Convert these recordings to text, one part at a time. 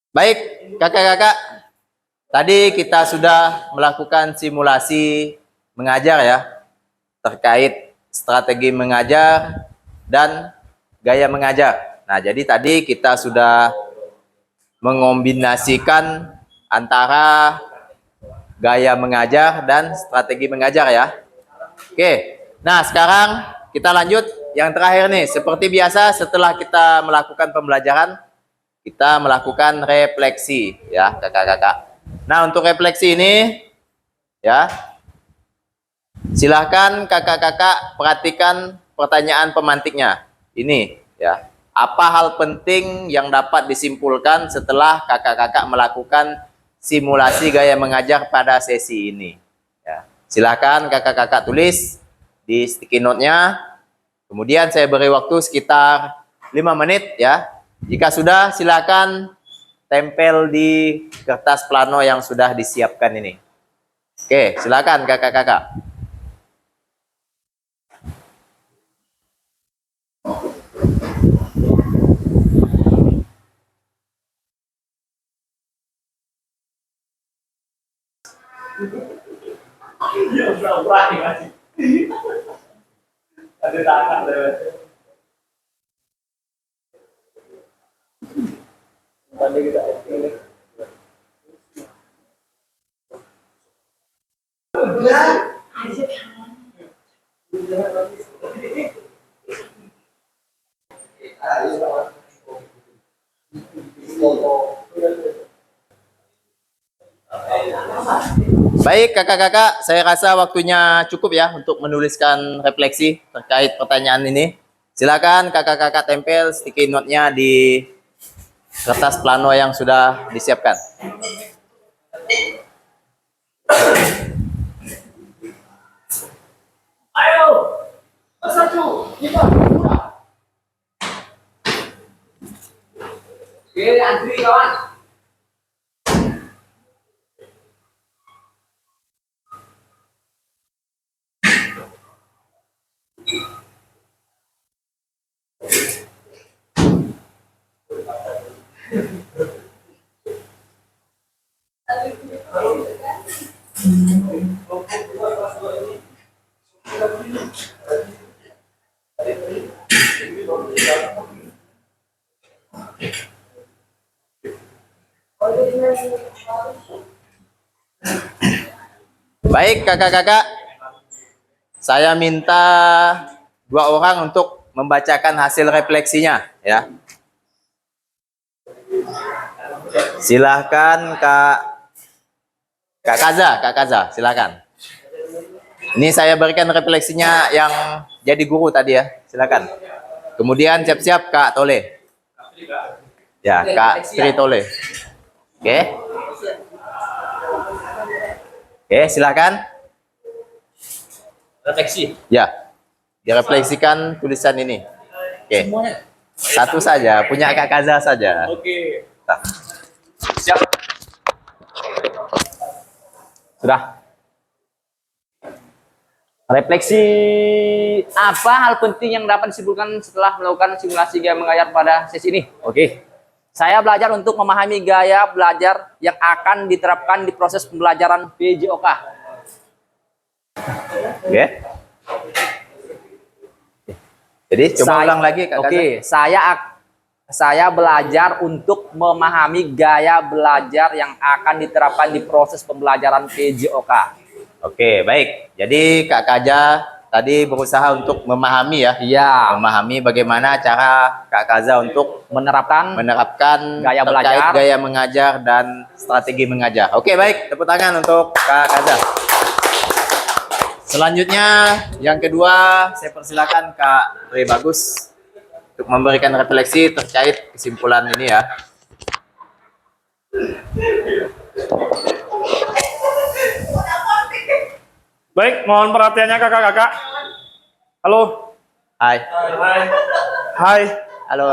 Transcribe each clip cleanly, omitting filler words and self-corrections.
Baik, kakak-kakak, tadi kita sudah melakukan simulasi mengajar ya, terkait strategi mengajar dan gaya mengajar. Nah, jadi tadi kita sudah mengombinasikan antara gaya mengajar dan strategi mengajar ya. Oke, nah sekarang kita lanjut yang terakhir nih. Seperti biasa setelah kita melakukan pembelajaran, kita melakukan refleksi ya kakak-kakak. Nah untuk refleksi ini ya, silahkan kakak-kakak perhatikan pertanyaan pemantiknya. Ini ya, apa hal penting yang dapat disimpulkan setelah kakak-kakak melakukan simulasi gaya mengajar pada sesi ini? Ya, silahkan kakak-kakak tulis di sticky note-nya. Kemudian saya beri waktu sekitar 5 menit ya. Jika sudah, silakan tempel di kertas plano yang sudah disiapkan ini. Oke, silakan kakak-kakak. Ada tangan deh. Baik kakak-kakak, saya rasa waktunya cukup ya untuk menuliskan refleksi terkait pertanyaan ini. Silakan kakak-kakak tempel sticky note-nya di kertas plano yang sudah disiapkan. Ayo, satu, kita oke, antri kawan. Baik kakak-kakak, saya minta 2 orang untuk membacakan hasil refleksinya ya. Silahkan Kak Kaza, silahkan. Ini saya berikan refleksinya yang jadi guru tadi ya, silahkan. Kemudian siap-siap Kak Tole. Ya, Kak Tri Tole. Oke. Oke, silahkan. Refleksi. Ya, direfleksikan tulisan ini. Oke. Satu saja, punya Kak Kaza saja. Oke. Nah. Siap. Sudah. Refleksi, apa hal penting yang dapat disimpulkan setelah melakukan simulasi gaya mengajar pada sesi ini? Oke. Saya belajar untuk memahami gaya belajar yang akan diterapkan di proses pembelajaran PJOK. Oke. Jadi coba ulang lagi Kak Kaza. Oke, saya belajar untuk memahami gaya belajar yang akan diterapkan di proses pembelajaran PJOK. Oke, baik. Jadi Kak Kaza tadi berusaha untuk memahami ya. Iya. Memahami bagaimana cara Kak Kaza untuk menerapkan gaya belajar, gaya mengajar dan strategi mengajar. Oke, baik. Tepuk tangan untuk Kak Kaza. Selanjutnya yang kedua saya persilakan Kak Tri Bagus untuk memberikan refleksi terkait kesimpulan ini ya. Baik, mohon perhatiannya kakak-kakak. Halo. Hai. Hai. Halo.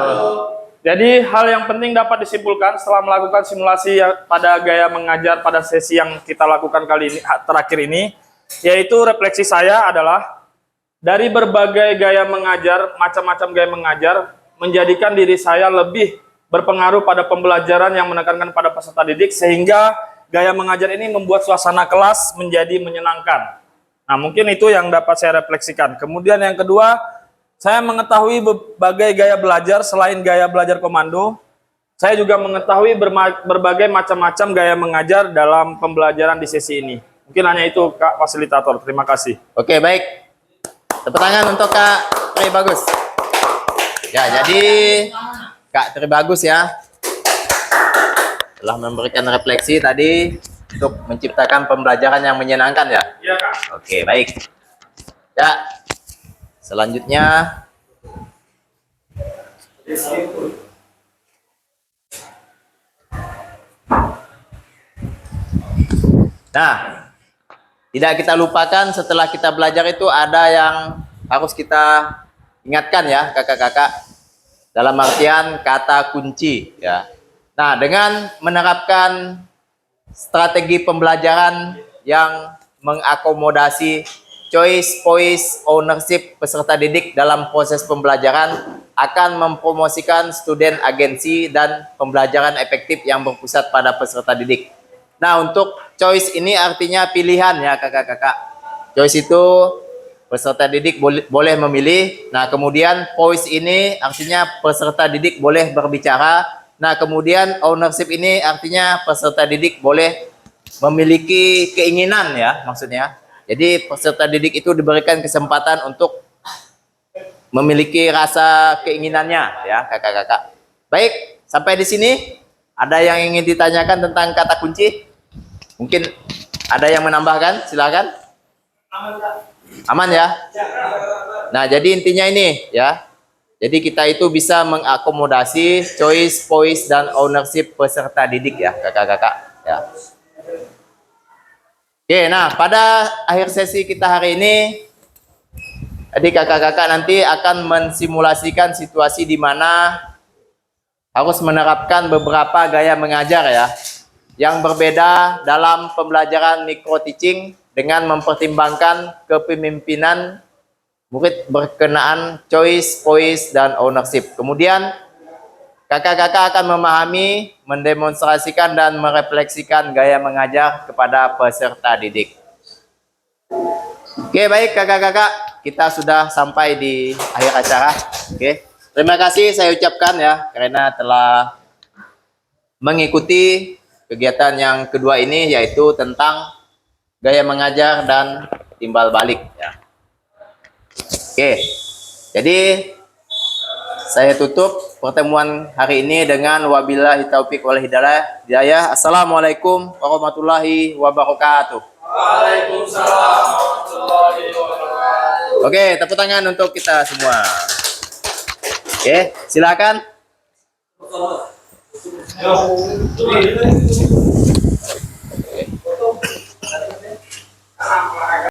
Jadi hal yang penting dapat disimpulkan setelah melakukan simulasi pada gaya mengajar pada sesi yang kita lakukan kali ini terakhir ini, yaitu refleksi saya adalah dari berbagai gaya mengajar, macam-macam gaya mengajar, menjadikan diri saya lebih berpengaruh pada pembelajaran yang menekankan pada peserta didik, sehingga gaya mengajar ini membuat suasana kelas menjadi menyenangkan. Nah, mungkin itu yang dapat saya refleksikan. Kemudian yang kedua, saya mengetahui berbagai gaya belajar selain gaya belajar komando. Saya juga mengetahui berbagai macam-macam gaya mengajar dalam pembelajaran di sesi ini. Mungkin hanya itu, Kak Fasilitator. Terima kasih. Oke, baik. Tepuk tangan untuk Kak Tri Bagus. Ya, jadi Kak Tri Bagus ya telah memberikan refleksi tadi untuk menciptakan pembelajaran yang menyenangkan ya. Iya, Kak. Oke, baik. Ya, selanjutnya nah, tidak kita lupakan setelah kita belajar itu ada yang harus kita ingatkan ya kakak-kakak, dalam artian kata kunci ya. Nah, dengan menerapkan strategi pembelajaran yang mengakomodasi choice, poise, ownership peserta didik dalam proses pembelajaran akan mempromosikan student agensi dan pembelajaran efektif yang berpusat pada peserta didik. Nah, untuk choice ini artinya pilihan ya kakak-kakak. Choice itu peserta didik boleh memilih. Nah, kemudian poise ini artinya peserta didik boleh berbicara. Nah, kemudian ownership ini artinya peserta didik boleh memiliki keinginan ya maksudnya. Jadi peserta didik itu diberikan kesempatan untuk memiliki rasa keinginannya ya kakak-kakak. Baik, sampai di sini ada yang ingin ditanyakan tentang kata kunci? Mungkin ada yang menambahkan, silakan. Aman ya? Nah, jadi intinya ini ya. Jadi kita itu bisa mengakomodasi choice, poise, dan ownership peserta didik ya kakak-kakak ya. Oke, nah pada akhir sesi kita hari ini, jadi kakak-kakak nanti akan mensimulasikan situasi di mana harus menerapkan beberapa gaya mengajar ya, yang berbeda dalam pembelajaran micro teaching dengan mempertimbangkan kepemimpinan murid berkenaan choice, poise, dan ownership. Kemudian kakak-kakak akan memahami, mendemonstrasikan, dan merefleksikan gaya mengajar kepada peserta didik. Oke, baik kakak-kakak, kita sudah sampai di akhir acara. Oke, terima kasih saya ucapkan ya karena telah mengikuti kegiatan yang kedua ini, yaitu tentang gaya mengajar dan timbal balik ya. Oke, jadi saya tutup pertemuan hari ini dengan wabillahi taufik wal hidayah. Assalamualaikum warahmatullahi wabarakatuh. Waalaikumsalam warahmatullahi wabarakatuh. Oke, tepuk tangan untuk kita semua. Oke, silakan.